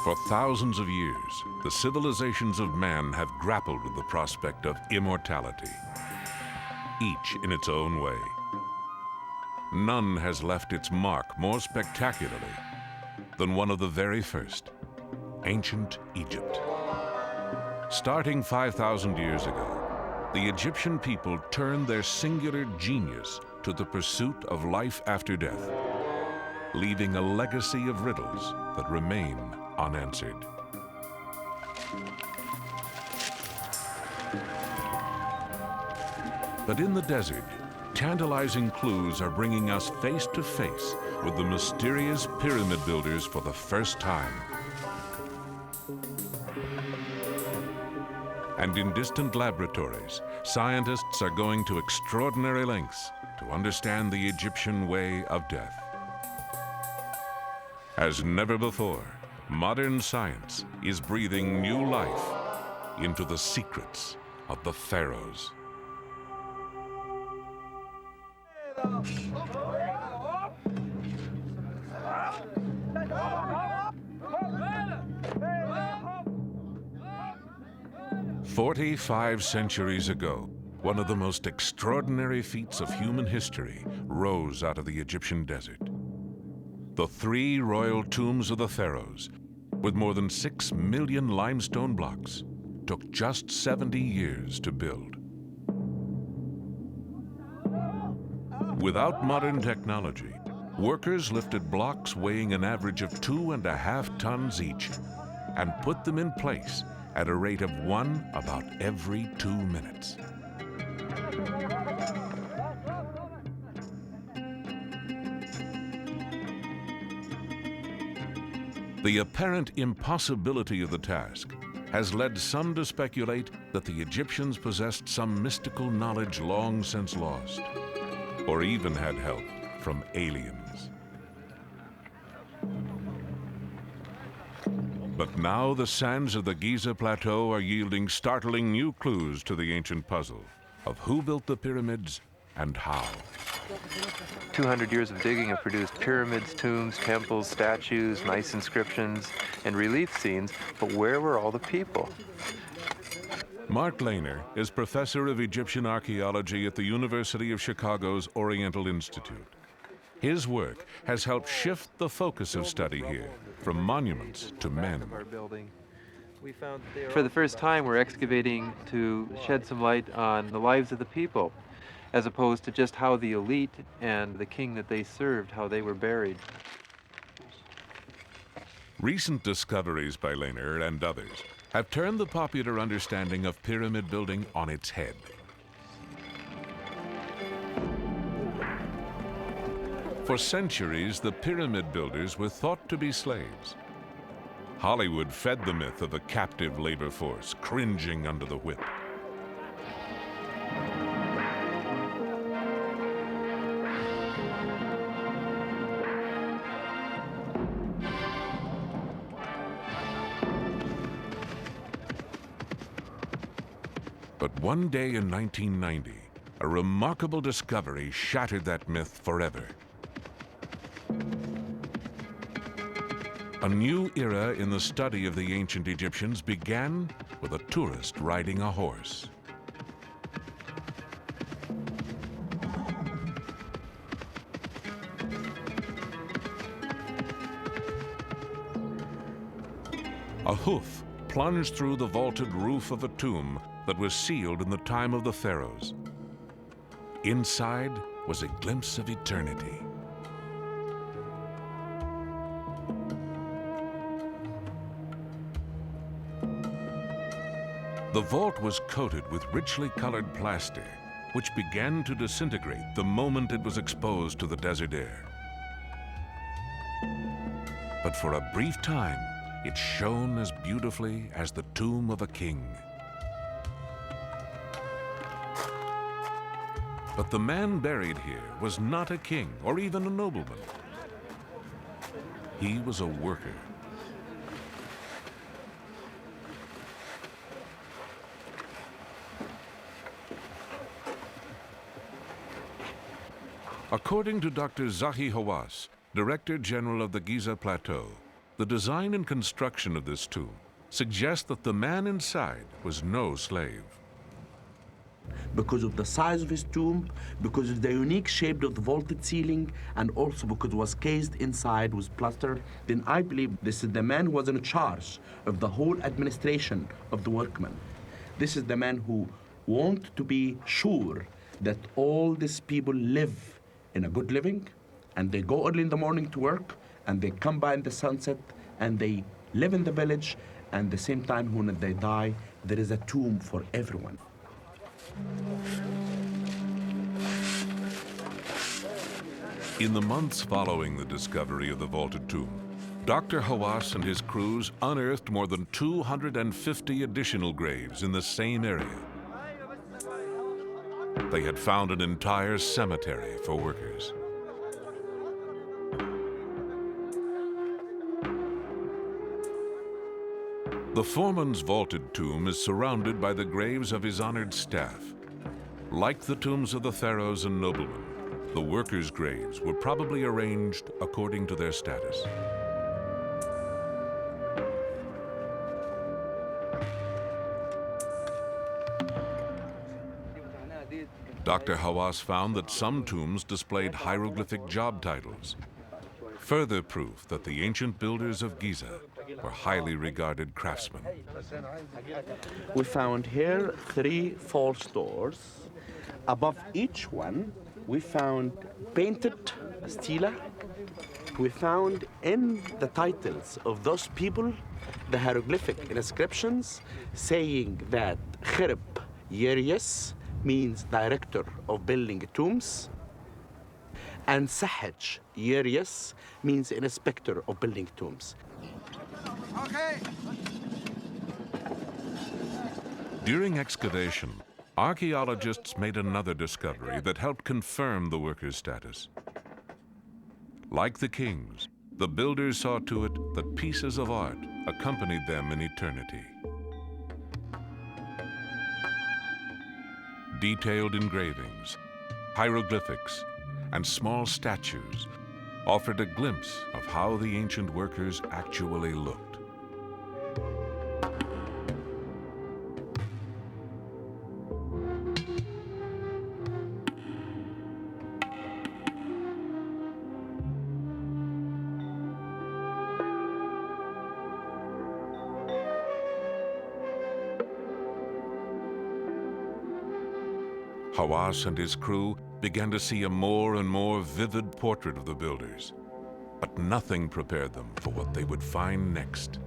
For thousands of years, the civilizations of man have grappled with the prospect of immortality, each in its own way. None has left its mark more spectacularly than one of the very first, ancient Egypt. Starting 5,000 years ago, the Egyptian people turned their singular genius to the pursuit of life after death, leaving a legacy of riddles that remain unanswered. But in the desert, tantalizing clues are bringing us face to face with the mysterious pyramid builders for the first time. And in distant laboratories, scientists are going to extraordinary lengths to understand the Egyptian way of death. As never before, modern science is breathing new life into the secrets of the pharaohs. "45 centuries ago, one of the most extraordinary feats of human history rose out of the Egyptian desert. The 3 royal tombs of the pharaohs, with more than 6 million limestone blocks, took just 70 years to build. Without modern technology, workers lifted blocks weighing an average of 2.5 tons each and put them in place at a rate of 1 about every 2 minutes. The apparent impossibility of the task has led some to speculate that the Egyptians possessed some mystical knowledge long since lost, or even had help from aliens. But now the sands of the Giza Plateau are yielding startling new clues to the ancient puzzle of who built the pyramids and how. 200 years of digging have produced pyramids, tombs, temples, statues, nice inscriptions, and relief scenes, but where were all the people? Mark Lehner is professor of Egyptian archaeology at the University of Chicago's Oriental Institute. His work has helped shift the focus of study here from monuments to men. For the first time, we're excavating to shed some light on the lives of the people, as opposed to just how the elite and the king that they served, how they were buried. Recent discoveries by Lehner and others have turned the popular understanding of pyramid building on its head. For centuries, the pyramid builders were thought to be slaves. Hollywood fed the myth of a captive labor force cringing under the whip. But one day in 1990, a remarkable discovery shattered that myth forever. A new era in the study of the ancient Egyptians began with a tourist riding a horse. A hoof plunged through the vaulted roof of a tomb that was sealed in the time of the pharaohs. Inside was a glimpse of eternity. The vault was coated with richly colored plaster, which began to disintegrate the moment it was exposed to the desert air. But for a brief time, it shone as beautifully as the tomb of a king. But the man buried here was not a king or even a nobleman. He was a worker. According to Dr. Zahi Hawass, Director General of the Giza Plateau, The design and construction of this tomb suggest that the man inside was no slave. Because of the size of his tomb, because of the unique shape of the vaulted ceiling, and also because it was cased inside with plaster, then I believe this is the man who was in charge of the whole administration of the workmen. This is the man who wanted to be sure that all these people live in a good living, and they go early in the morning to work, and they come by in the sunset, and they live in the village, and at the same time when they die, there is a tomb for everyone. In the months following the discovery of the vaulted tomb, Dr. Hawass and his crews unearthed more than 250 additional graves in the same area. They had found an entire cemetery for workers. The foreman's vaulted tomb is surrounded by the graves of his honored staff. Like the tombs of the pharaohs and noblemen, the workers' graves were probably arranged according to their status. Dr. Hawass found that some tombs displayed hieroglyphic job titles, further proof that the ancient builders of Giza were highly regarded craftsmen. We found here 3 false doors. Above each one, we found painted stela. We found in the titles of those people the hieroglyphic inscriptions saying that Khirb Yerius means director of building tombs, and Sahaj Yerius means inspector of building tombs. Okay. During excavation, archaeologists made another discovery that helped confirm the workers' status. Like the kings, the builders saw to it that pieces of art accompanied them in eternity. Detailed engravings, hieroglyphics, and small statues offered a glimpse of how the ancient workers actually looked. Hawass and his crew began to see a more and more vivid portrait of the builders, but nothing prepared them for what they would find next.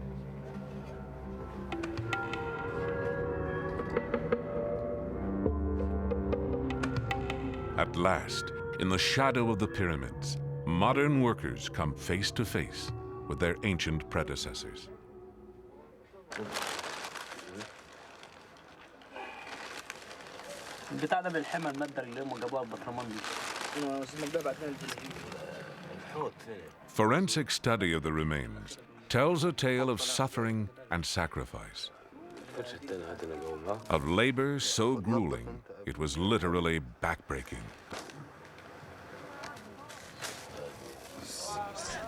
At last, in the shadow of the pyramids, modern workers come face to face with their ancient predecessors. البتاع ده بالحمى المادة اللي هم جابوها ببطرمان دي. Forensic study of the remains tells a tale of suffering and sacrifice, of labor so grueling it was literally backbreaking.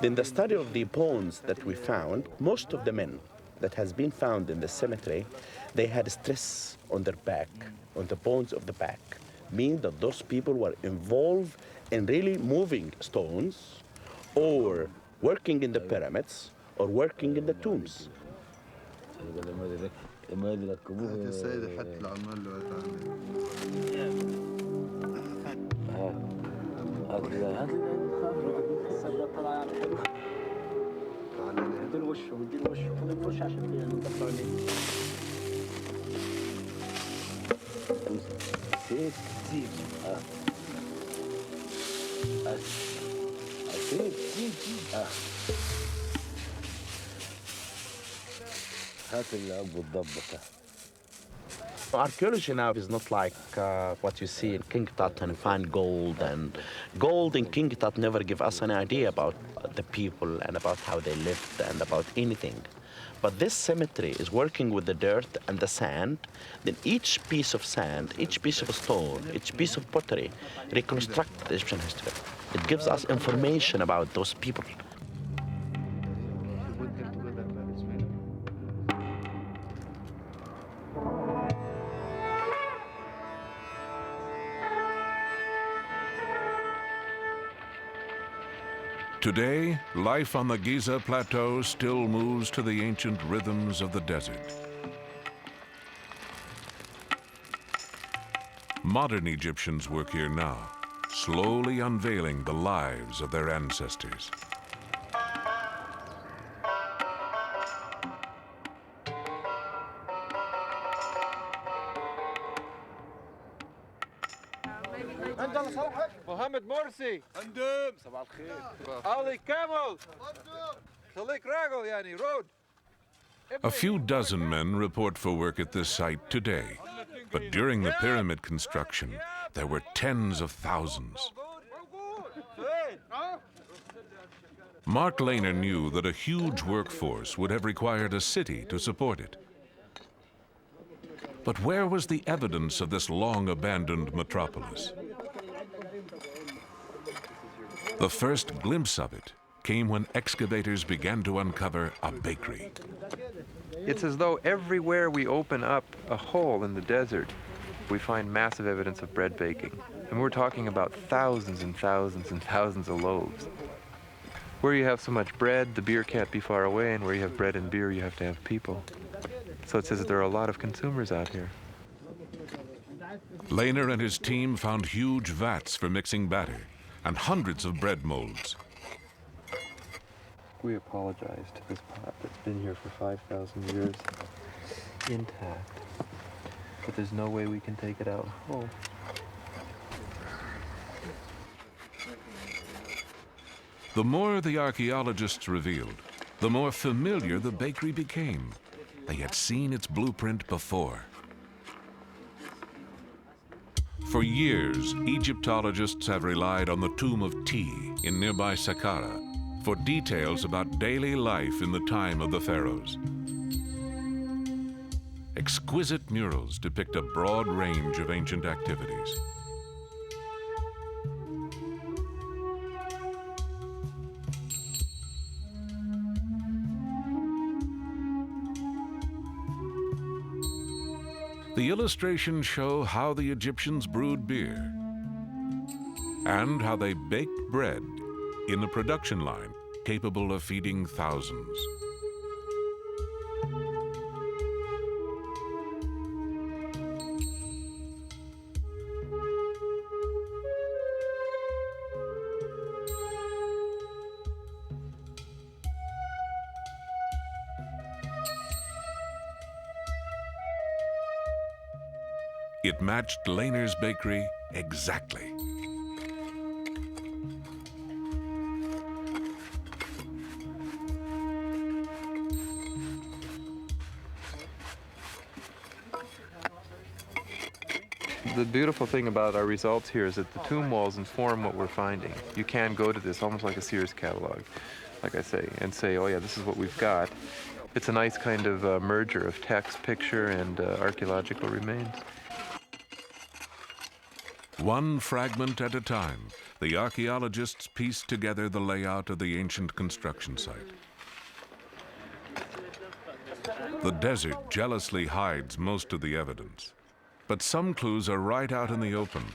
In the study of the bones that we found, most of the men that has been found in the cemetery, they had stress on their back, on the bones of the back, meaning that those people were involved in really moving stones or working in the pyramids or working in the tombs. Archaeology now is not like what you see in King Tut and find gold, and gold in King Tut never give us any idea about the people and about how they lived and about anything. But this cemetery is working with the dirt and the sand. Then each piece of sand, each piece of stone, each piece of pottery reconstruct the Egyptian history. It gives us information about those people. Today, life on the Giza Plateau still moves to the ancient rhythms of the desert. Modern Egyptians work here now, slowly unveiling the lives of their ancestors. Mohammed Morsi. فندم صباح الخير. Ali Camel. Khalik Rago, yani, road. A few dozen men report for work at this site today, but during the pyramid construction, there were tens of thousands. Mark Lehner knew that a huge workforce would have required a city to support it. But where was the evidence of this long-abandoned metropolis? The first glimpse of it came when excavators began to uncover a bakery. It's as though everywhere we open up a hole in the desert, we find massive evidence of bread baking. And we're talking about thousands and thousands and thousands of loaves. Where you have so much bread, the beer can't be far away, and where you have bread and beer, you have to have people. So it says that there are a lot of consumers out here. Lehner and his team found huge vats for mixing batter and hundreds of bread molds. We apologize to this pot that's been here for 5,000 years, intact. But there's no way we can take it out whole. The more the archaeologists revealed, the more familiar the bakery became. They had seen its blueprint before. For years, Egyptologists have relied on the tomb of Ti in nearby Saqqara for details about daily life in the time of the pharaohs. Exquisite murals depict a broad range of ancient activities. The illustrations show how the Egyptians brewed beer and how they baked bread in a production line capable of feeding thousands. It matched Lehner's bakery exactly. The beautiful thing about our results here is that the tomb walls inform what we're finding. You can go to this almost like a Sears catalog, like I say, and say, oh yeah, this is what we've got. It's a nice kind of merger of text, picture, and archaeological remains. One fragment at a time, the archaeologists pieced together the layout of the ancient construction site. The desert jealously hides most of the evidence, but some clues are right out in the open,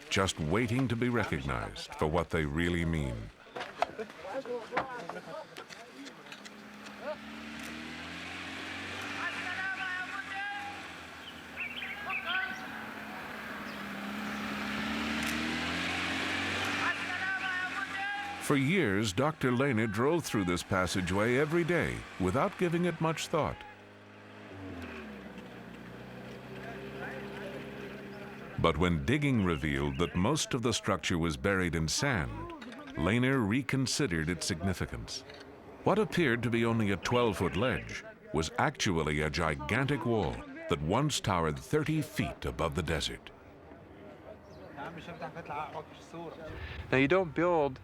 just waiting to be recognized for what they really mean. For years, Dr. Lehner drove through this passageway every day without giving it much thought. But when digging revealed that most of the structure was buried in sand, Lehner reconsidered its significance. What appeared to be only a 12-foot ledge was actually a gigantic wall that once towered 30 feet above the desert. Now you don't build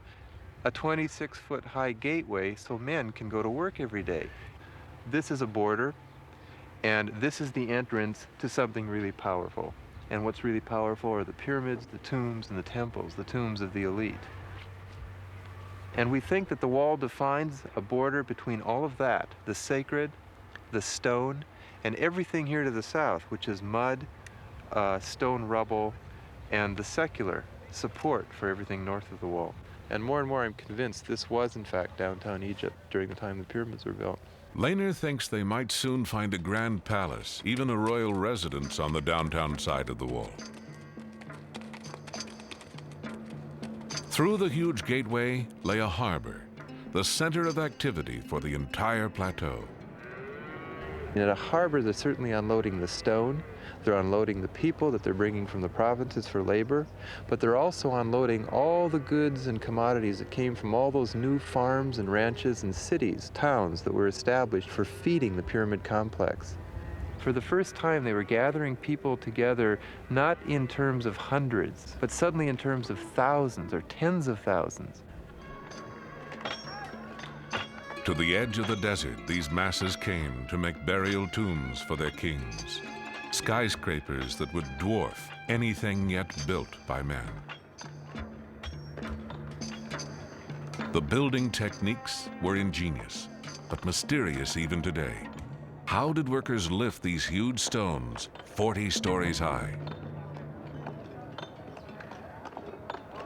a 26-foot high gateway so men can go to work every day. This is a border, and this is the entrance to something really powerful. And what's really powerful are the pyramids, the tombs, and the temples, the tombs of the elite. And we think that the wall defines a border between all of that, the sacred, the stone, and everything here to the south, which is mud, stone rubble, and the secular support for everything north of the wall. And more I'm convinced this was in fact downtown Egypt during the time the pyramids were built. Laner thinks they might soon find a grand palace, even a royal residence on the downtown side of the wall. Through the huge gateway lay a harbor, the center of activity for the entire plateau. And at a harbor, they're certainly unloading the stone, they're unloading the people that they're bringing from the provinces for labor, but they're also unloading all the goods and commodities that came from all those new farms and ranches and cities, towns that were established for feeding the pyramid complex. For the first time, they were gathering people together, not in terms of hundreds, but suddenly in terms of thousands or tens of thousands. To the edge of the desert, these masses came to make burial tombs for their kings, skyscrapers that would dwarf anything yet built by man. The building techniques were ingenious, but mysterious even today. How did workers lift these huge stones 40 stories high?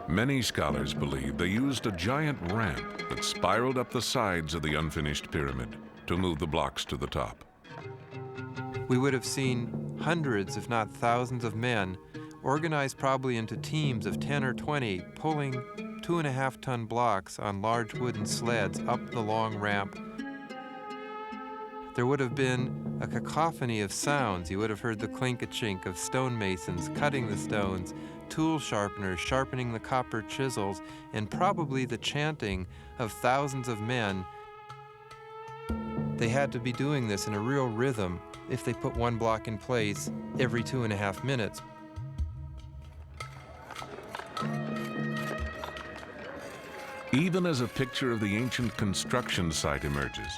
Many scholars believe they used a giant ramp that spiraled up the sides of the unfinished pyramid to move the blocks to the top. We would have seen hundreds, if not thousands of men, organized probably into teams of 10 or 20, pulling 2.5-ton blocks on large wooden sleds up the long ramp. There would have been a cacophony of sounds. You would have heard the clink-a-chink of stonemasons cutting the stones, tool sharpeners sharpening the copper chisels, and probably the chanting of thousands of men. They had to be doing this in a real rhythm if they put one block in place every 2.5 minutes. Even as a picture of the ancient construction site emerges,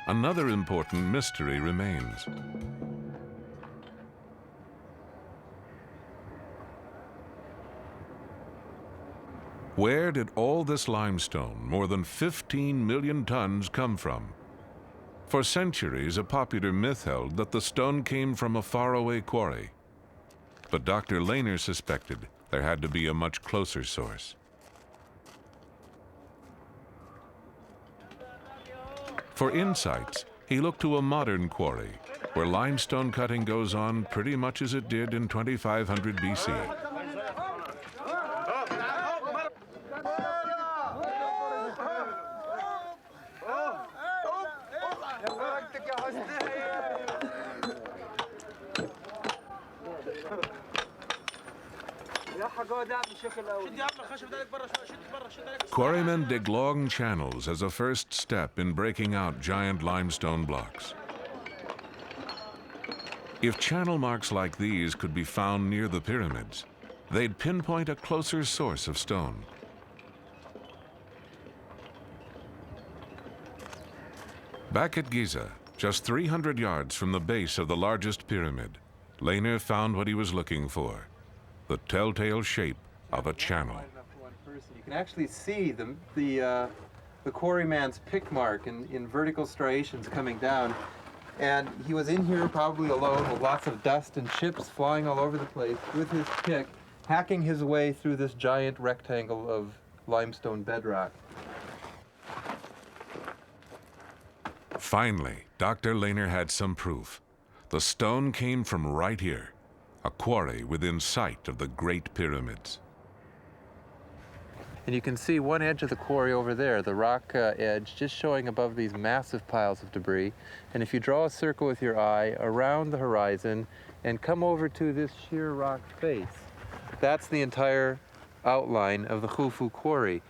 another important mystery remains. Where did all this limestone, more than 15 million tons, come from? For centuries, a popular myth held that the stone came from a faraway quarry. But Dr. Laner suspected there had to be a much closer source. For insights, he looked to a modern quarry, where limestone cutting goes on pretty much as it did in 2500 BC. Quarrymen dig long channels as a first step in breaking out giant limestone blocks. If channel marks like these could be found near the pyramids, they'd pinpoint a closer source of stone. Back at Giza, just 300 yards from the base of the largest pyramid, Laner found what he was looking for: the telltale shape of a channel. You can actually see the quarryman's pick mark in vertical striations coming down. And he was in here probably alone with lots of dust and chips flying all over the place with his pick, hacking his way through this giant rectangle of limestone bedrock. Finally, Dr. Laner had some proof. The stone came from right here, a quarry within sight of the Great Pyramids. And you can see one edge of the quarry over there, the rock edge, just showing above these massive piles of debris. And if you draw a circle with your eye around the horizon and come over to this sheer rock face, that's the entire outline of the Khufu quarry.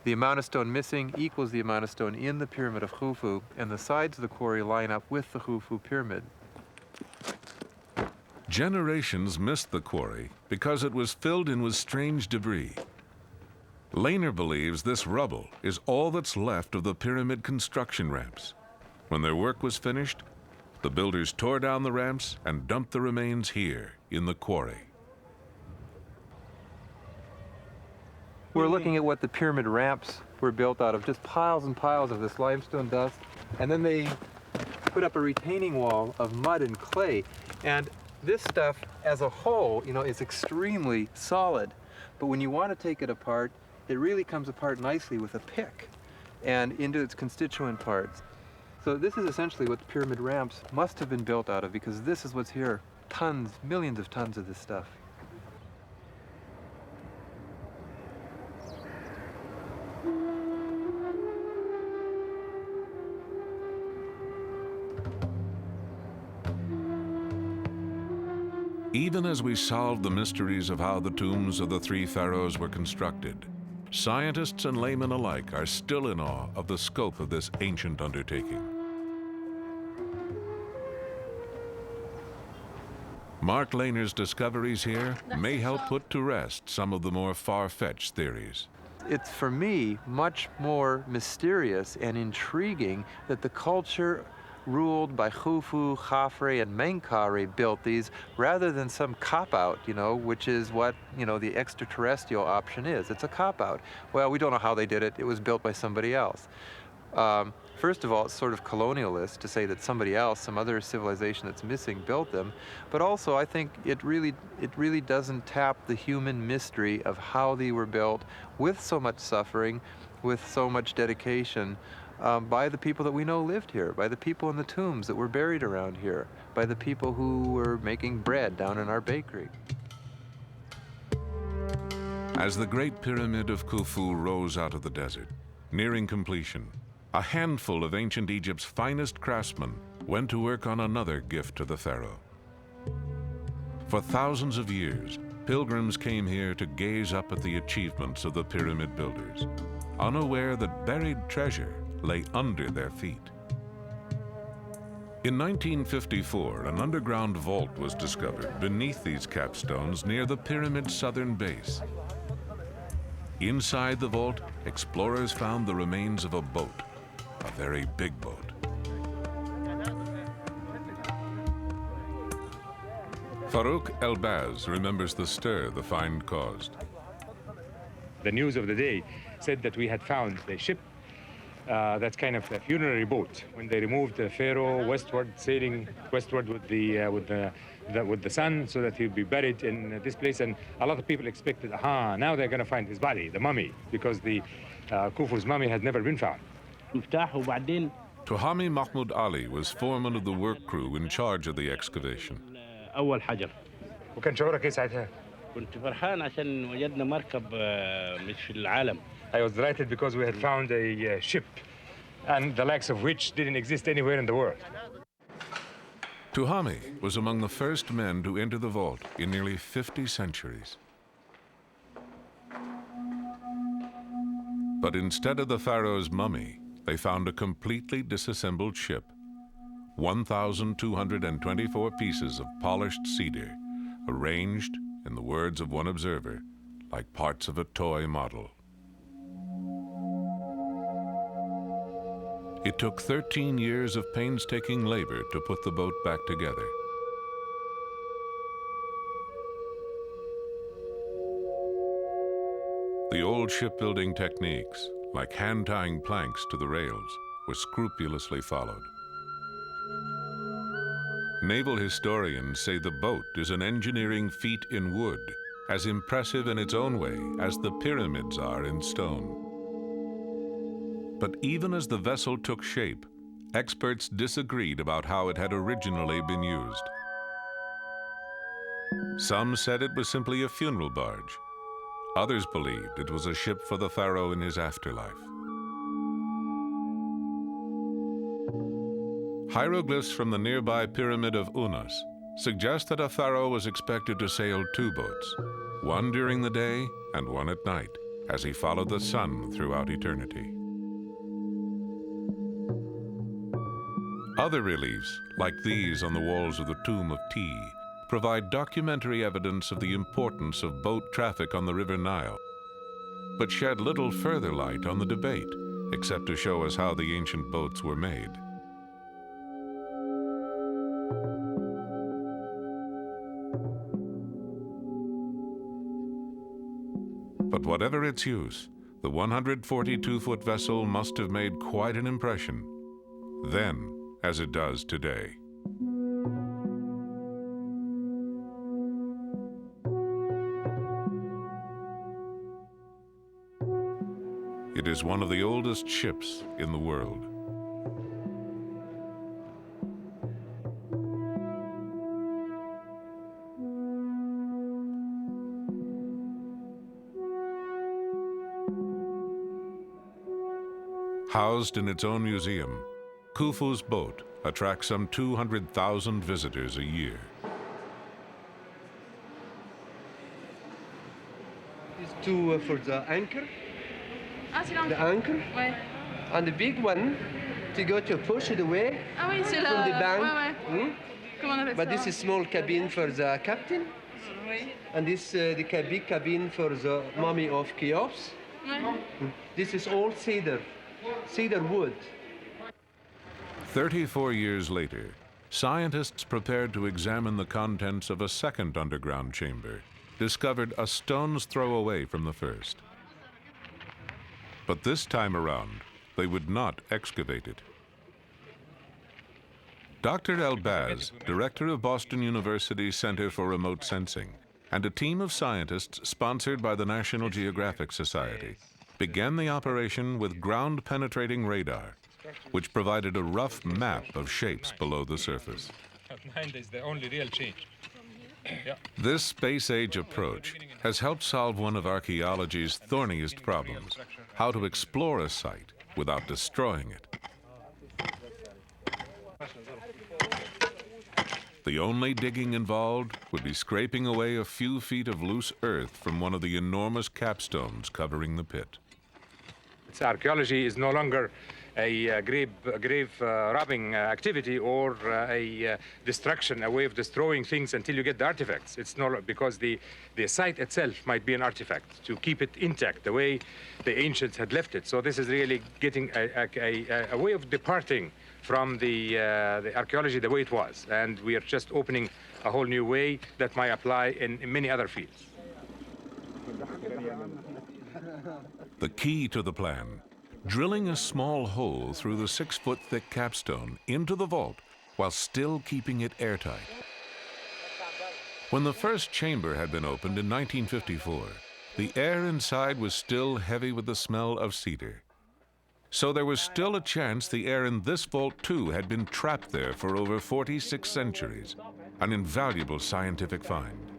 The amount of stone missing equals the amount of stone in the pyramid of Khufu, and the sides of the quarry line up with the Khufu pyramid. Generations missed the quarry because it was filled in with strange debris. Laner believes this rubble is all that's left of the pyramid construction ramps. When their work was finished, the builders tore down the ramps and dumped the remains here in the quarry. We're looking at what the pyramid ramps were built out of just piles and piles of this limestone dust. And then they put up a retaining wall of mud and clay. And this stuff as a whole, you know, is extremely solid. But when you want to take it apart, it really comes apart nicely with a pick and into its constituent parts. So this is essentially what the pyramid ramps must have been built out of, because this is what's here. Tons, millions of tons of this stuff. Even as we solve the mysteries of how the tombs of the three pharaohs were constructed, scientists and laymen alike are still in awe of the scope of this ancient undertaking. Mark Lehner's discoveries here may help put to rest some of the more far-fetched theories. It's, for me, much more mysterious and intriguing that the culture ruled by Khufu, Khafre, and Menkaure built these rather than some cop-out, you know, which is what, you know, the extraterrestrial option is. It's a cop-out. Well, we don't know how they did it. It was built by somebody else. First of all, it's sort of colonialist to say that somebody else, some other civilization that's missing, built them. But also, I think it really doesn't tap the human mystery of how they were built with so much suffering, with so much dedication, by the people that we know lived here, by the people in the tombs that were buried around here, by the people who were making bread down in our bakery. As the Great Pyramid of Khufu rose out of the desert, nearing completion, a handful of ancient Egypt's finest craftsmen went to work on another gift to the pharaoh. For thousands of years, pilgrims came here to gaze up at the achievements of the pyramid builders, unaware that buried treasure lay under their feet. In 1954, an underground vault was discovered beneath these capstones near the pyramid's southern base. Inside the vault, explorers found the remains of a boat, a very big boat. Farouk El-Baz remembers the stir the find caused. The news of the day said that we had found a ship that's kind of a funerary boat. When they removed the pharaoh westward, sailing westward with the sun, so that he'd be buried in this place. And a lot of people expected, now they're going to find his body, the mummy, because the Khufu's mummy has never been found. Tuhami Mahmoud Ali was foreman of the work crew in charge of the excavation. أول حجر. وكان شعورك ايه ساعتها؟ كنت فرحان عشان وجدنا مركب مش في العالم. I was delighted because we had found a ship, and the likes of which didn't exist anywhere in the world. Tuhami was among the first men to enter the vault in nearly 50 centuries. But instead of the pharaoh's mummy, they found a completely disassembled ship. 1,224 pieces of polished cedar, arranged, in the words of one observer, like parts of a toy model. It took 13 years of painstaking labor to put the boat back together. The old shipbuilding techniques, like hand-tying planks to the rails, were scrupulously followed. Naval historians say the boat is an engineering feat in wood, as impressive in its own way as the pyramids are in stone. But even as the vessel took shape, experts disagreed about how it had originally been used. Some said it was simply a funeral barge. Others believed it was a ship for the pharaoh in his afterlife. Hieroglyphs from the nearby pyramid of Unas suggest that a pharaoh was expected to sail two boats, one during the day and one at night, as he followed the sun throughout eternity. Other reliefs, like these on the walls of the tomb of Ti, provide documentary evidence of the importance of boat traffic on the River Nile, but shed little further light on the debate, except to show us how the ancient boats were made. But whatever its use, The 142-foot vessel must have made quite an impression, then as it does today. It is one of the oldest ships in the world. Housed in its own museum, Khufu's boat attracts some 200,000 visitors a year. These two for the anchor. The anchor. Ouais. And the big one to go to push it away Ah oui, c'est from la... the bank. Ouais, ouais. Hmm? Comment on appelle But ça? this is small cabin for the captain. Oui. And this the big cabin for the mummy of Cheops. Ouais. This is all cedar wood. 34 years later, scientists prepared to examine the contents of a second underground chamber, discovered a stone's throw away from the first. But this time around, they would not excavate it. Dr. Elbaz, director of Boston University's Center for Remote Sensing, and a team of scientists sponsored by the National Geographic Society, began the operation with ground-penetrating radar, which provided a rough map of shapes below the surface. Mind is the only real change. This space-age approach has helped solve one of archaeology's thorniest problems, how to explore a site without destroying it. The only digging involved would be scraping away a few feet of loose earth from one of the enormous capstones covering the pit. Archaeology is no longer a grave robbing activity or a destruction, a way of destroying things until you get the artifacts. It's not because the site itself might be an artifact to keep it intact the way the ancients had left it. So this is really getting a way of departing from the archaeology the way it was, and we are just opening a whole new way that might apply in many other fields. The key to the plan: drilling a small hole through the 6-foot thick capstone into the vault while still keeping it airtight. When the first chamber had been opened in 1954, the air inside was still heavy with the smell of cedar. So there was still a chance the air in this vault too had been trapped there for over 46 centuries, an invaluable scientific find.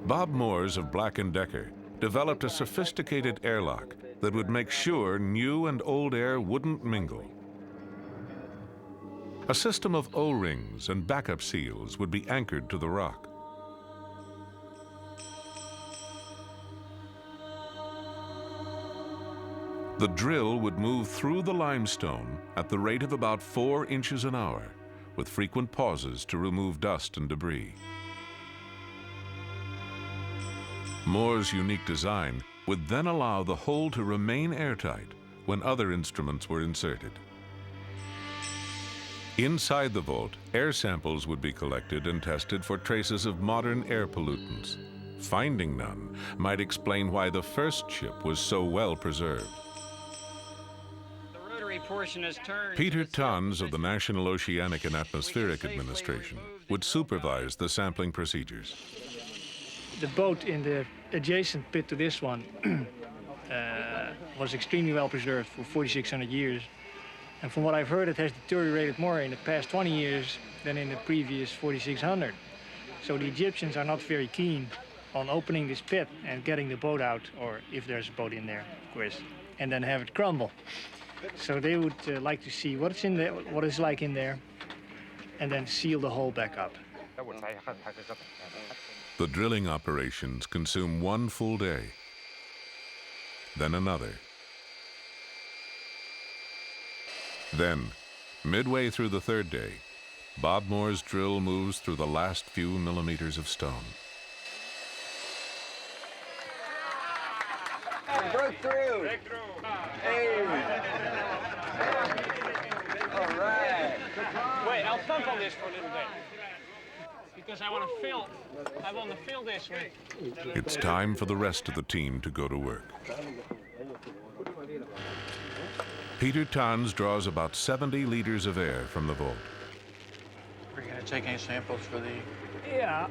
Bob Moores of Black & Decker developed a sophisticated airlock that would make sure new and old air wouldn't mingle. A system of O-rings and backup seals would be anchored to the rock. The drill would move through the limestone at the rate of about 4 inches an hour, with frequent pauses to remove dust and debris. Moore's unique design would then allow the hole to remain airtight when other instruments were inserted. Inside the vault, air samples would be collected and tested for traces of modern air pollutants. Finding none might explain why the first ship was so well preserved. Peter Tons of the National Oceanic and Atmospheric Administration would supervise the sampling procedures. The boat in the adjacent pit to this one was extremely well preserved for 4,600 years. And from what I've heard, it has deteriorated more in the past 20 years than in the previous 4,600. So the Egyptians are not very keen on opening this pit and getting the boat out, or if there's a boat in there, of course, and then have it crumble. So they would like to see what's in there, what it's like in there, and then seal the hole back up. The drilling operations consume 1 full day, then another. Then, midway through the 3rd day, Bob Moore's drill moves through the last few millimeters of stone. Broke through. Break through. Hey. All right. Wait, I'll pump on this for a little bit. because I want to fill this with. It's time for the rest of the team to go to work. Peter Tans draws about 70 liters of air from the vault. We're going to take any samples for the... Yeah.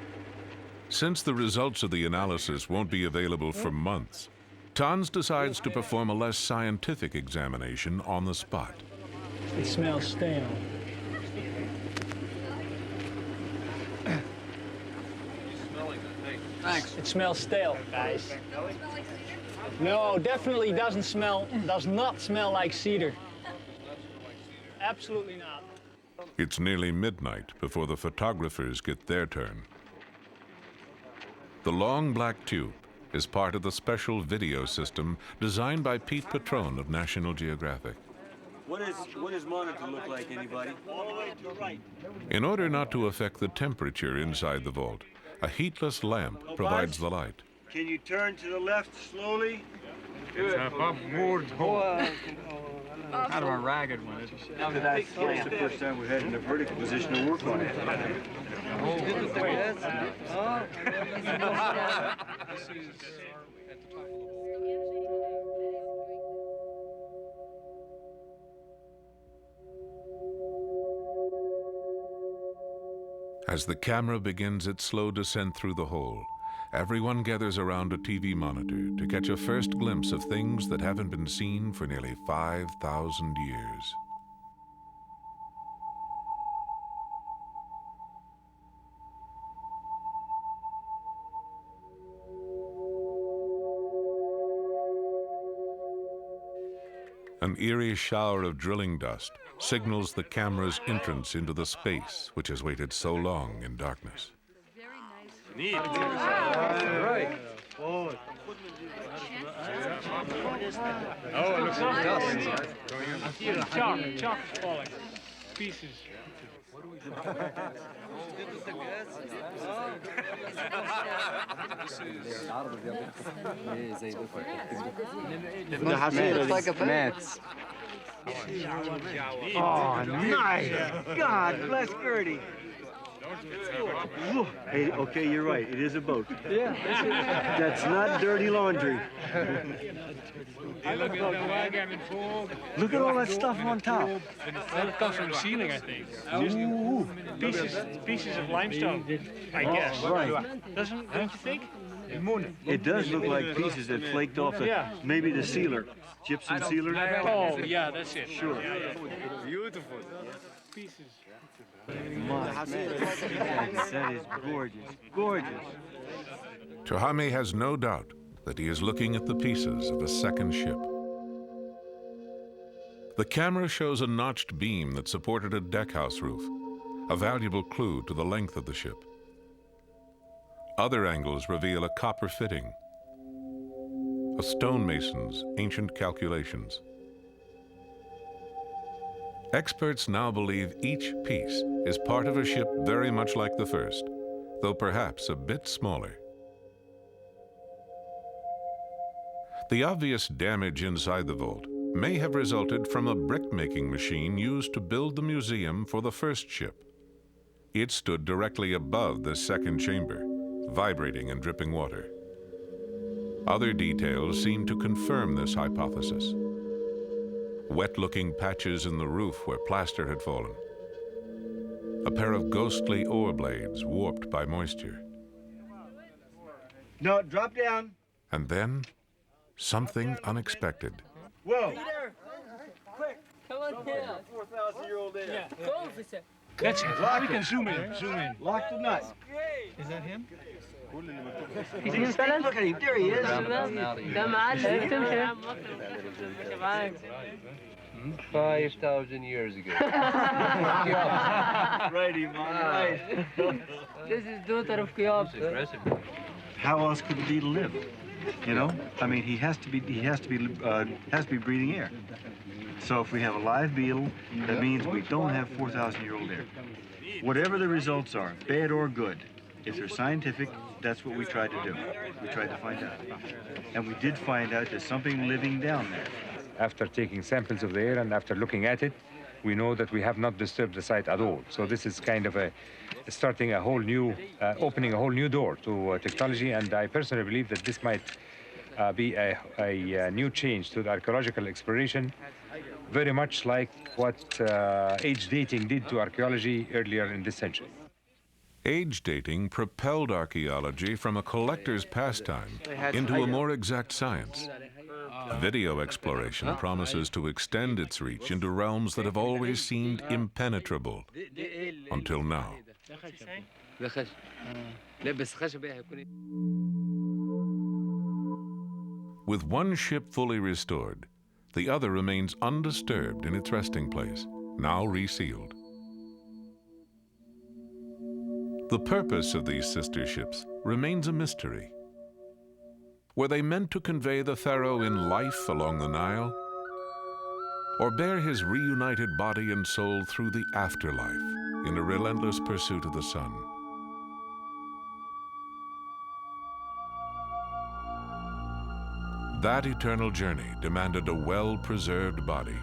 Since the results of the analysis won't be available for months, Tans decides to perform a less scientific examination on the spot. It smells stale. Thanks. It smells stale, guys. No, definitely does not smell like cedar. Absolutely not. It's nearly midnight before the photographers get their turn. The long black tube is part of the special video system designed by Pete Patrone of National Geographic. What does monitor look like, anybody? All the way to the right. In order not to affect the temperature inside the vault, a heatless lamp provides the light. Can you turn to the left slowly? It's above board hole. Kind of a ragged one, isn't it? That's the first time we had in a vertical position to work on it. As the camera begins its slow descent through the hole, everyone gathers around a TV monitor to catch a first glimpse of things that haven't been seen for nearly 5,000 years. An eerie shower of drilling dust signals the camera's entrance into the space which has waited so long in darkness. Neat. All right. Oh, it looks like dust. Chalk is falling. Pieces. Looks like a mats. Oh, nice! God bless Gertie. Hey, okay, you're right. It is a boat. Yeah. That's not dirty laundry. Look at all that stuff on top. That comes from the ceiling, I think. Ooh. Pieces of limestone, I guess. Right. Don't you think? It does look like pieces that flaked off maybe the sealer, gypsum sealer. Oh, yeah, that's it. Sure. Beautiful. Pieces. That is gorgeous, gorgeous. Tohame has no doubt that he is looking at the pieces of a second ship. The camera shows a notched beam that supported a deckhouse roof, a valuable clue to the length of the ship. Other angles reveal a copper fitting, a stonemason's ancient calculations. Experts now believe each piece is part of a ship very much like the first, though perhaps a bit smaller. The obvious damage inside the vault may have resulted from a brick-making machine used to build the museum for the first ship. It stood directly above the second chamber, vibrating and dripping water. Other details seem to confirm this hypothesis. Wet-looking patches in the roof where plaster had fallen. A pair of ghostly oar blades warped by moisture. No, drop down. And then, something unexpected. Whoa. Peter, quick. Come on here. 4,000-year-old air. Yeah. Go, officer. That's it. We can zoom in. Lock the nut. Is that him? Look at him. There he is. ده معلم تمشي 5,000 years ago. Righty, man. Right. This is daughter of Cleopatra. How else could the beetle live? You know, I mean, he has to be breathing air. So if we have a live beetle, that means we don't have 4,000-year-old air. Whatever the results are, bad or good, if they're scientific, that's what we tried to do. We tried to find out. And we did find out there's something living down there. After taking samples of the air and after looking at it, we know that we have not disturbed the site at all. So this is kind of starting a whole new, opening a whole new door to technology, and I personally believe that this might be a new change to the archaeological exploration, very much like what age dating did to archaeology earlier in this century. Age dating propelled archaeology from a collector's pastime into a more exact science. Video exploration promises to extend its reach into realms that have always seemed impenetrable, until now. With one ship fully restored, the other remains undisturbed in its resting place, now resealed. The purpose of these sister ships remains a mystery. Were they meant to convey the pharaoh in life along the Nile, or bear his reunited body and soul through the afterlife in a relentless pursuit of the sun? That eternal journey demanded a well-preserved body.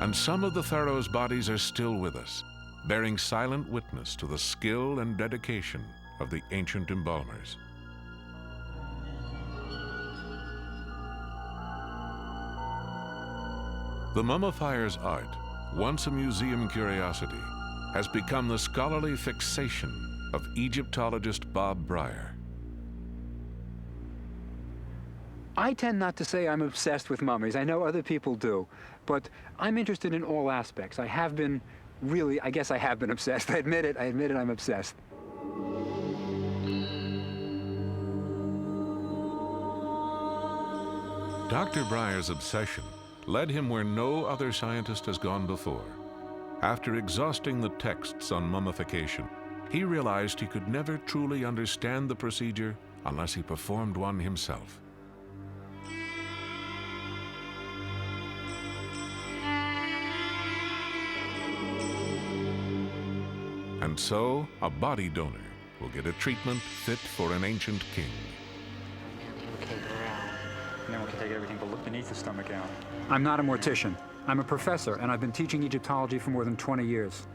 And some of the pharaoh's bodies are still with us, bearing silent witness to the skill and dedication of the ancient embalmers. The mummifier's art, once a museum curiosity, has become the scholarly fixation of Egyptologist Bob Breyer. I tend not to say I'm obsessed with mummies. I know other people do, but I'm interested in all aspects. I have been really, I guess I have been obsessed. I admit it I'm obsessed. Dr. Breyer's obsession led him where no other scientist has gone before. After exhausting the texts on mummification, he realized he could never truly understand the procedure unless he performed one himself. And so, a body donor will get a treatment fit for an ancient king. Now we can take everything but look beneath the stomach out. I'm not a mortician. I'm a professor, and I've been teaching Egyptology for more than 20 years.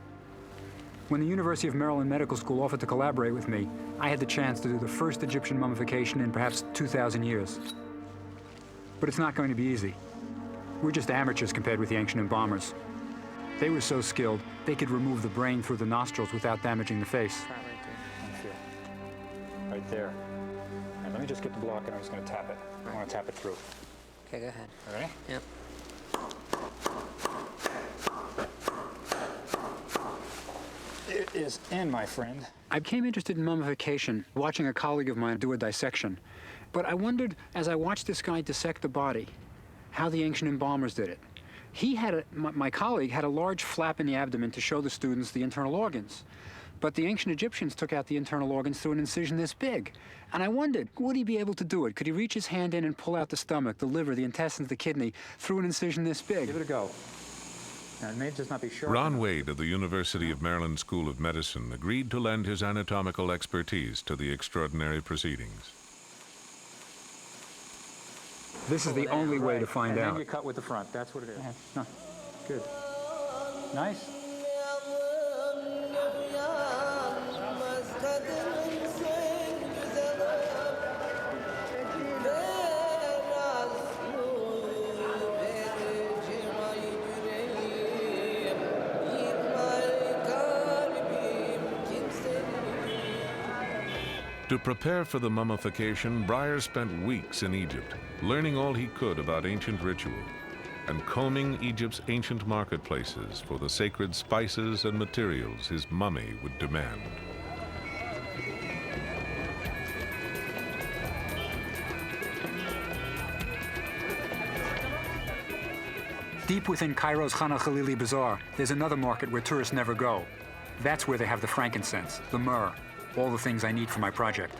When the University of Maryland Medical School offered to collaborate with me, I had the chance to do the first Egyptian mummification in perhaps 2,000 years. But it's not going to be easy. We're just amateurs compared with the ancient embalmers. They were so skilled, they could remove the brain through the nostrils without damaging the face. Right there. And let me just get the block and I'm just going to tap it. I want to tap it through. Okay, go ahead. All right? Yep. It is in, my friend. I became interested in mummification watching a colleague of mine do a dissection. But I wondered, as I watched this guy dissect the body, how the ancient embalmers did it. My colleague had a large flap in the abdomen to show the students the internal organs. But the ancient Egyptians took out the internal organs through an incision this big. And I wondered, would he be able to do it? Could he reach his hand in and pull out the stomach, the liver, the intestines, the kidney through an incision this big? Give it a go. Now, it may just not be sure. Ron Wade of the University of Maryland School of Medicine agreed to lend his anatomical expertise to the extraordinary proceedings. This is the only way to find and out. then you cut with the front. That's what it is. No. Good. Nice. To prepare for the mummification, Breyer spent weeks in Egypt, learning all he could about ancient ritual and combing Egypt's ancient marketplaces for the sacred spices and materials his mummy would demand. Deep within Cairo's Khana Khalili Bazaar, there's another market where tourists never go. That's where they have the frankincense, the myrrh, all the things I need for my project.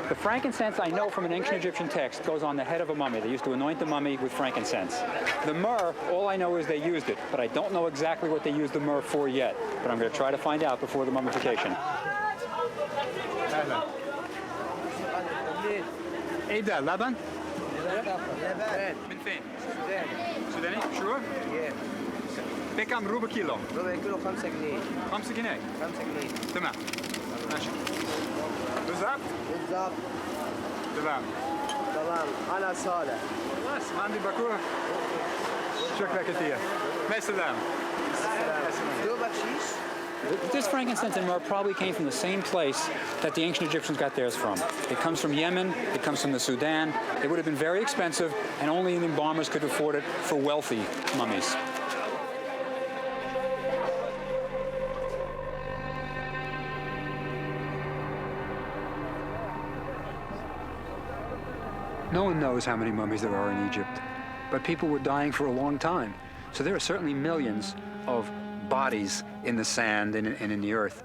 The frankincense I know from an ancient Egyptian text goes on the head of a mummy. They used to anoint the mummy with frankincense. The myrrh, all I know is they used it, but I don't know exactly what they used the myrrh for yet. But I'm going to try to find out before the mummification. ايه ده لبن؟ من فين؟ سوداني؟ sure? بكم ربع كيلو؟ ربع كيلو 5 جنيه. 5 جنيه؟ 5 جنيه. تمام. ماشي. بالظبط؟ بالظبط. تمام. تمام. أنا صالح. خلاص عندي باكور. شكرا كثير. مع السلامة. دو بخشيش. This frankincense and myrrh probably came from the same place that the ancient Egyptians got theirs from. It comes from Yemen, it comes from the Sudan. It would have been very expensive, and only the embalmers could afford it for wealthy mummies. No one knows how many mummies there are in Egypt, but people were dying for a long time. So there are certainly millions of bodies in the sand and in the earth.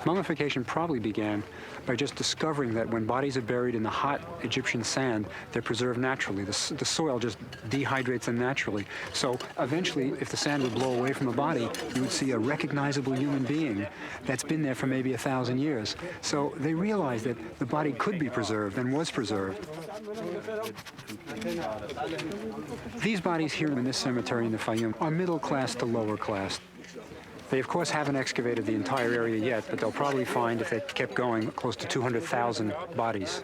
Mummification probably began by just discovering that when bodies are buried in the hot Egyptian sand, they're preserved naturally. The soil just dehydrates them naturally. So eventually, if the sand would blow away from a body, you would see a recognizable human being that's been there for maybe 1,000 years. So they realized that the body could be preserved and was preserved. These bodies here in this cemetery in the Fayum are middle class to lower class. They, of course, haven't excavated the entire area yet, but they'll probably find, if they kept going, close to 200,000 bodies.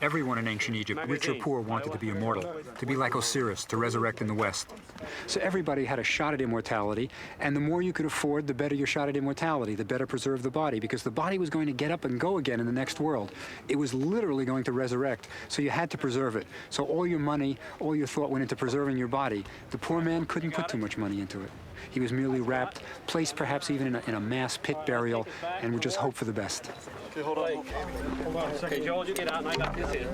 Everyone in ancient Egypt, rich or poor, wanted to be immortal, to be like Osiris, to resurrect in the West. So everybody had a shot at immortality, and the more you could afford, the better your shot at immortality, the better preserve the body, because the body was going to get up and go again in the next world. It was literally going to resurrect, so you had to preserve it. So all your money, all your thought went into preserving your body. The poor man couldn't put too much money into it. He was merely wrapped, placed perhaps even in a mass pit burial, and would just hope for the best. Okay, hold on. Hold on a second. Okay, Joel, you get out and I got this in.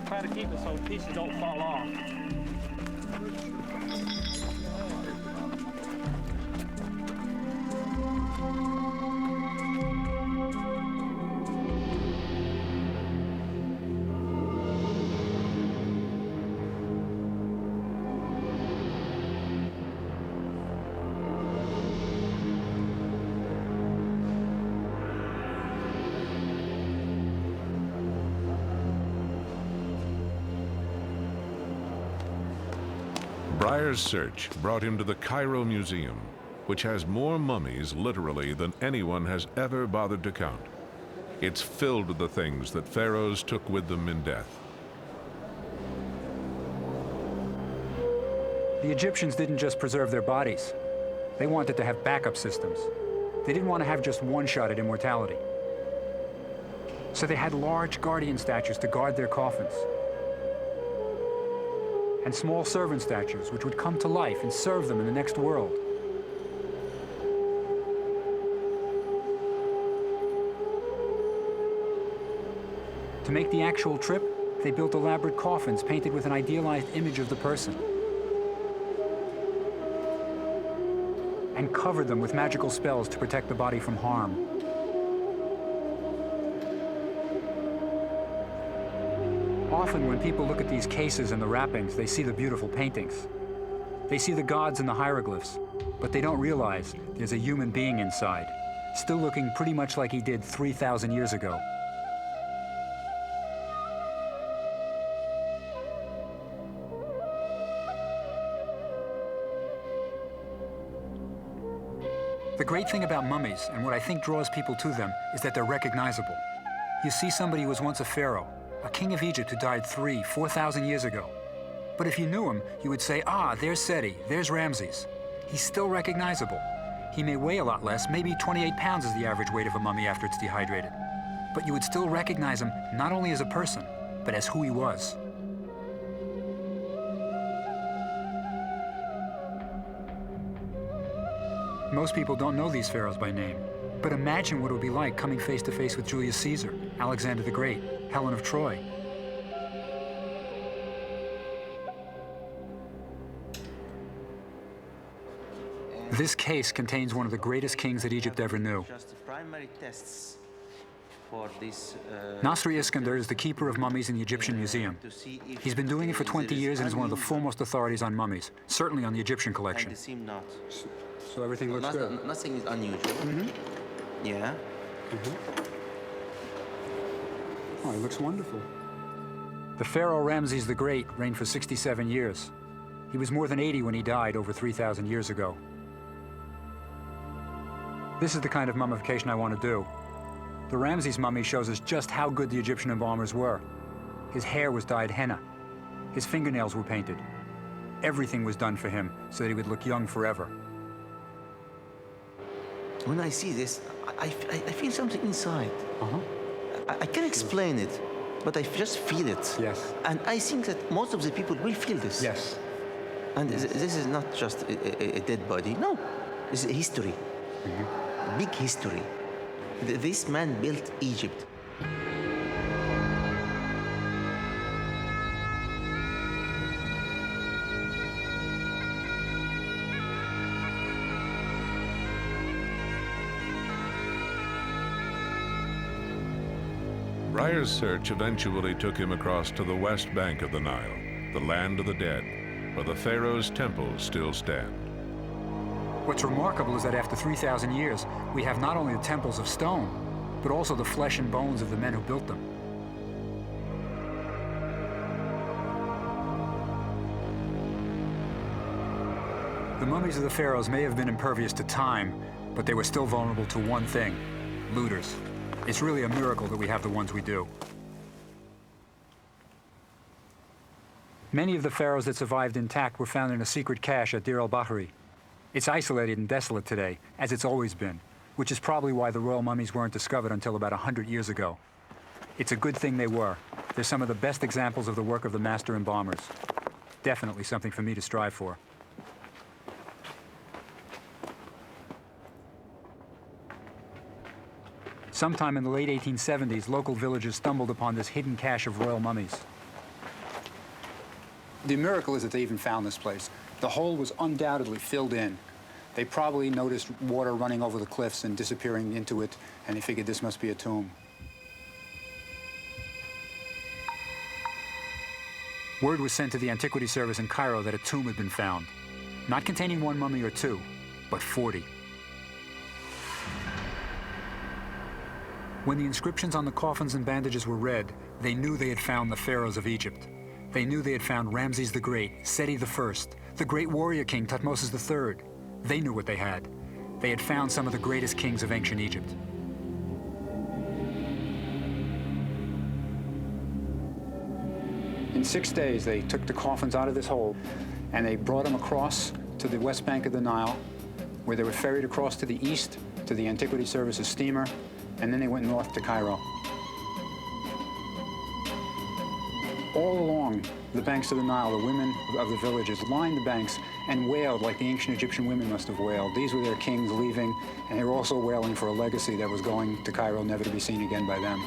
Try to keep it so pieces don't fall off. Breyer's search brought him to the Cairo Museum, which has more mummies literally than anyone has ever bothered to count. It's filled with the things that pharaohs took with them in death. The Egyptians didn't just preserve their bodies. They wanted to have backup systems. They didn't want to have just one shot at immortality. So they had large guardian statues to guard their coffins, and small servant statues which would come to life and serve them in the next world. To make the actual trip, they built elaborate coffins painted with an idealized image of the person, and covered them with magical spells to protect the body from harm. Often when people look at these cases and the wrappings, they see the beautiful paintings. They see the gods and the hieroglyphs, but they don't realize there's a human being inside, still looking pretty much like he did 3,000 years ago. The great thing about mummies, and what I think draws people to them, is that they're recognizable. You see somebody who was once a pharaoh, a king of Egypt who died 3,000 to 4,000 years ago. But if you knew him, you would say, ah, there's Seti, there's Ramses. He's still recognizable. He may weigh a lot less, maybe 28 pounds is the average weight of a mummy after it's dehydrated. But you would still recognize him not only as a person, but as who he was. Most people don't know these pharaohs by name. But imagine what it would be like coming face to face with Julius Caesar, Alexander the Great, Helen of Troy. This case contains one of the greatest kings that Egypt ever knew. Just the primary tests for this. Nasri Iskander is the keeper of mummies in the Egyptian Museum. He's been doing it for 20 years and is one of the foremost authorities on mummies, certainly on the Egyptian collection. And they seem not. So everything looks good? Nothing is unusual. Yeah. Oh, it looks wonderful. The Pharaoh Ramses the Great reigned for 67 years. He was more than 80 when he died over 3,000 years ago. This is the kind of mummification I want to do. The Ramses mummy shows us just how good the Egyptian embalmers were. His hair was dyed henna. His fingernails were painted. Everything was done for him so that he would look young forever. When I see this, I feel something inside. I can't explain it, but I just feel it. Yes. And I think that most of the people will feel this. Yes. And this is not just a dead body. No, this is a history. Big history. This man built Egypt. Breyer's search eventually took him across to the west bank of the Nile, the land of the dead, where the Pharaoh's temples still stand. What's remarkable is that after 3,000 years, we have not only the temples of stone, but also the flesh and bones of the men who built them. The mummies of the pharaohs may have been impervious to time, but they were still vulnerable to one thing: looters. It's really a miracle that we have the ones we do. Many of the pharaohs that survived intact were found in a secret cache at Deir el-Bahari. It's isolated and desolate today, as it's always been, which is probably why the royal mummies weren't discovered until about 100 years ago. It's a good thing they were. They're some of the best examples of the work of the master embalmers. Definitely something for me to strive for. Sometime in the late 1870s, local villagers stumbled upon this hidden cache of royal mummies. The miracle is that they even found this place. The hole was undoubtedly filled in. They probably noticed water running over the cliffs and disappearing into it, and they figured this must be a tomb. Word was sent to the Antiquity Service in Cairo that a tomb had been found, not containing one mummy or two, but 40. When the inscriptions on the coffins and bandages were read, they knew they had found the pharaohs of Egypt. They knew they had found Ramses the Great, Seti I, the great warrior king Thutmose III. They knew what they had. They had found some of the greatest kings of ancient Egypt. In 6 days, they took the coffins out of this hole, and they brought them across to the west bank of the Nile, where they were ferried across to the east to the Antiquity Service's steamer, and then they went north to Cairo. All along the banks of the Nile, the women of the villages lined the banks and wailed like the ancient Egyptian women must have wailed. These were their kings leaving, and they were also wailing for a legacy that was going to Cairo, never to be seen again by them.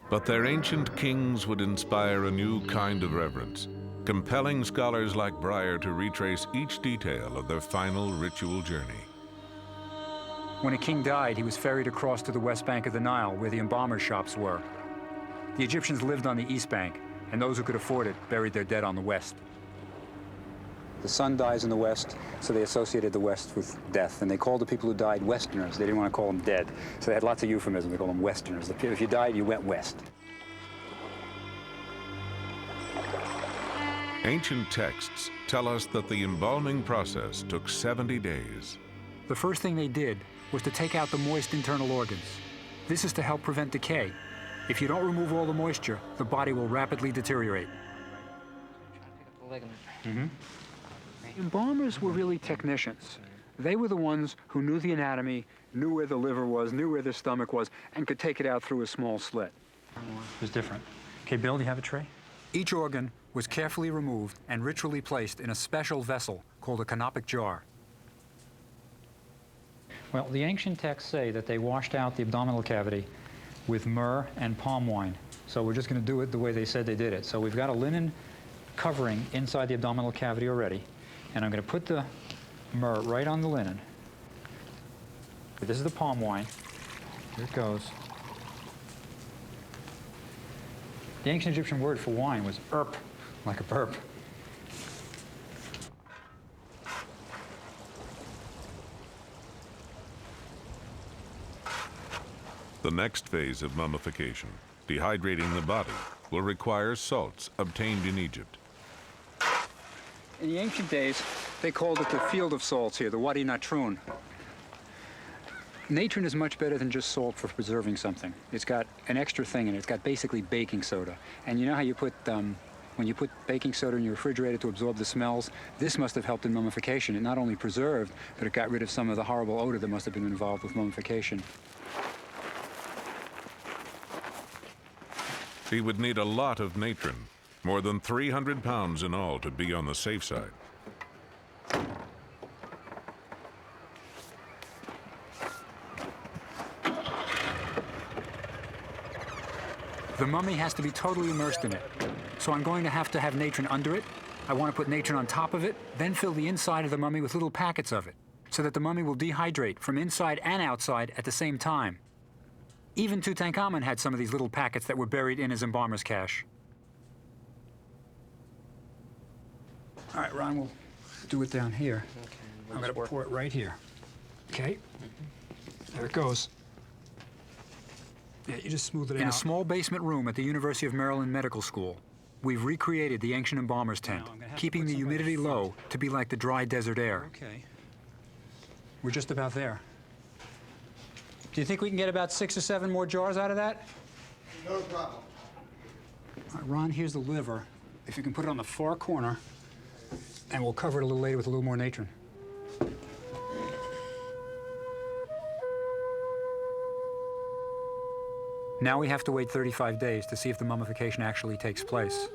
But their ancient kings would inspire a new kind of reverence, compelling scholars like Breyer to retrace each detail of their final ritual journey. When a king died, he was ferried across to the west bank of the Nile, where the embalmers' shops were. The Egyptians lived on the east bank, and those who could afford it buried their dead on the west. The sun dies in the west, so they associated the west with death, and they called the people who died Westerners. They didn't want to call them dead, so they had lots of euphemisms. They called them Westerners. If you died, you went west. Ancient texts tell us that the embalming process took 70 days. The first thing they did was to take out the moist internal organs. This is to help prevent decay. If you don't remove all the moisture, the body will rapidly deteriorate. Embalmers were really technicians. They were the ones who knew the anatomy, knew where the liver was, knew where the stomach was, and could take it out through a small slit. It was different. Okay, Bill, do you have a tray? Each organ was carefully removed and ritually placed in a special vessel called a canopic jar. Well, the ancient texts say that they washed out the abdominal cavity with myrrh and palm wine. So we're just going to do it the way they said they did it. So we've got a linen covering inside the abdominal cavity already, and I'm going to put the myrrh right on the linen. This is the palm wine. Here it goes. The ancient Egyptian word for wine was erp, like a burp. The next phase of mummification, dehydrating the body, will require salts obtained in Egypt. In the ancient days, they called it the field of salts here, the Wadi Natrun. Natron is much better than just salt for preserving something. It's got an extra thing in it. It's got basically baking soda. And you know how you put, when you put baking soda in your refrigerator to absorb the smells? This must have helped in mummification. It not only preserved, but it got rid of some of the horrible odor that must have been involved with mummification. He would need a lot of natron, more than 300 pounds in all to be on the safe side. The mummy has to be totally immersed in it. So I'm going to have natron under it. I want to put natron on top of it, then fill the inside of the mummy with little packets of it, so that the mummy will dehydrate from inside and outside at the same time. Even Tutankhamun had some of these little packets that were buried in his embalmer's cache. All right, Ron, we'll do it down here. Okay, I'm going to pour it right here. Okay? There it goes. Yeah, you just smooth it out. In a small basement room at the University of Maryland Medical School, we've recreated the ancient embalmer's tent, keeping the humidity low to be like the dry desert air. Okay. We're just about there. Do you think we can get about 6 or 7 more jars out of that? No problem. All right, Ron, here's the liver. If you can put it on the far corner, and we'll cover it a little later with a little more natron. Now we have to wait 35 days to see if the mummification actually takes place.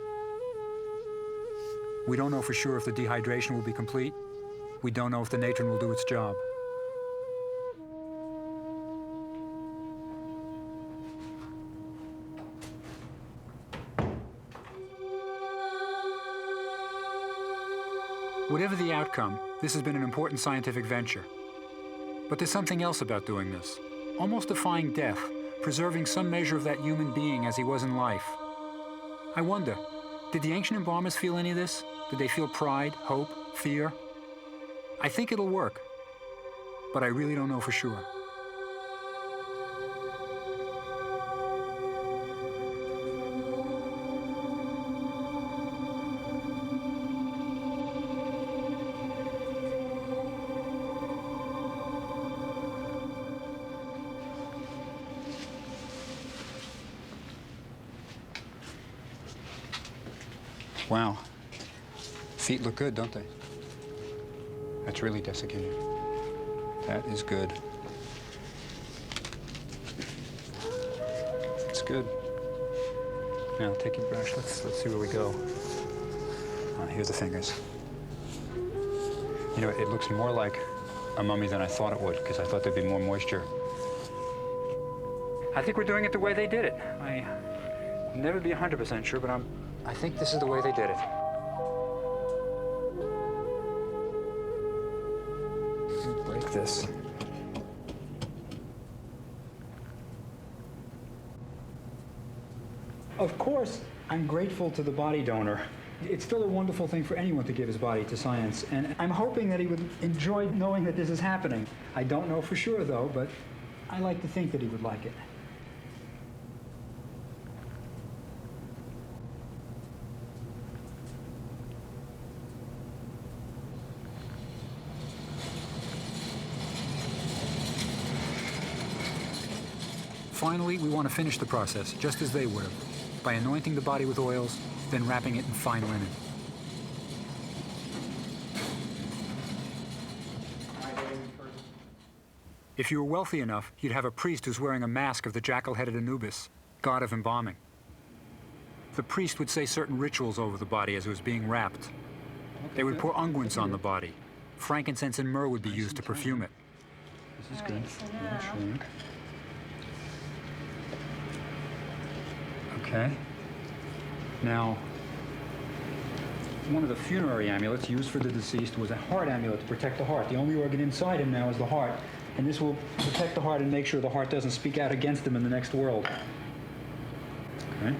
We don't know for sure if the dehydration will be complete. We don't know if the natron will do its job. Whatever the outcome, this has been an important scientific venture. But there's something else about doing this, almost defying death, preserving some measure of that human being as he was in life. I wonder, did the ancient embalmers feel any of this? Did they feel pride, hope, fear? I think it'll work, but I really don't know for sure. Wow. Feet look good, don't they? That's really desiccated. That is good. It's good. Now, take your brush. Let's see where we go. Here's the fingers. You know, it looks more like a mummy than I thought it would, because I thought there'd be more moisture. I think we're doing it the way they did it. I'll never be 100% sure, but I think this is the way they did it. Break this. Of course, I'm grateful to the body donor. It's still a wonderful thing for anyone to give his body to science, and I'm hoping that he would enjoy knowing that this is happening. I don't know for sure, though, but I like to think that he would like it. Finally, we want to finish the process, just as they would have, by anointing the body with oils, then wrapping it in fine linen. If you were wealthy enough, you'd have a priest who's wearing a mask of the jackal-headed Anubis, god of embalming. The priest would say certain rituals over the body as it was being wrapped. They would pour unguents on the body. Frankincense and myrrh would be used to perfume it. This is good. Okay. Now, one of the funerary amulets used for the deceased was a heart amulet to protect the heart. The only organ inside him now is the heart, and this will protect the heart and make sure the heart doesn't speak out against him in the next world. Okay.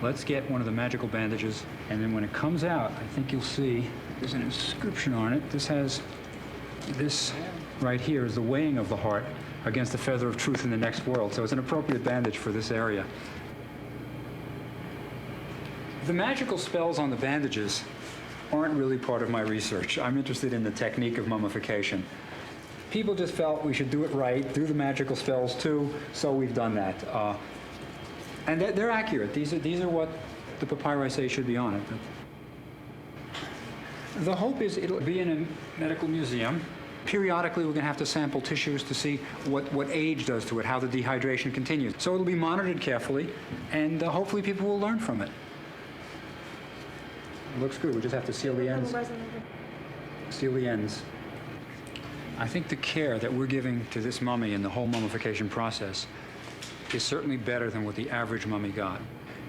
Let's get one of the magical bandages, and then when it comes out, I think you'll see there's an inscription on it. This right here is the weighing of the heart against the feather of truth in the next world. So it's an appropriate bandage for this area. The magical spells on the bandages aren't really part of my research. I'm interested in the technique of mummification. People just felt we should do it right, do the magical spells too, so we've done that. And they're accurate. These are what the papyri say should be on it. The hope is it'll be in a medical museum. Periodically, we're going to have to sample tissues to see what age does to it, how the dehydration continues. So it'll be monitored carefully, and hopefully people will learn from it. It looks good. We just have to seal the ends. Seal the ends. I think the care that we're giving to this mummy in the whole mummification process is certainly better than what the average mummy got.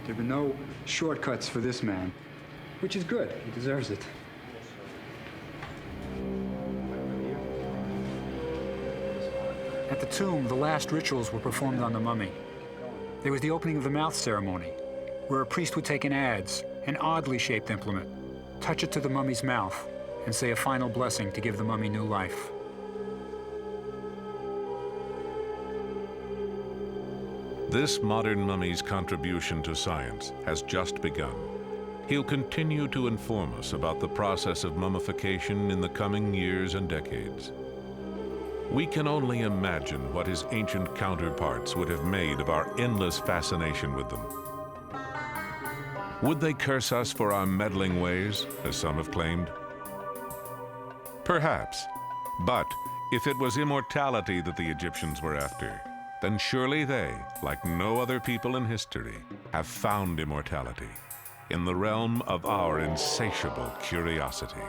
There have been no shortcuts for this man, which is good. He deserves it. At the tomb, the last rituals were performed on the mummy. There was the opening of the mouth ceremony, where a priest would take an adze, an oddly shaped implement, touch it to the mummy's mouth, and say a final blessing to give the mummy new life. This modern mummy's contribution to science has just begun. He'll continue to inform us about the process of mummification in the coming years and decades. We can only imagine what his ancient counterparts would have made of our endless fascination with them. Would they curse us for our meddling ways, as some have claimed? Perhaps. But if it was immortality that the Egyptians were after, then surely they, like no other people in history, have found immortality in the realm of our insatiable curiosity.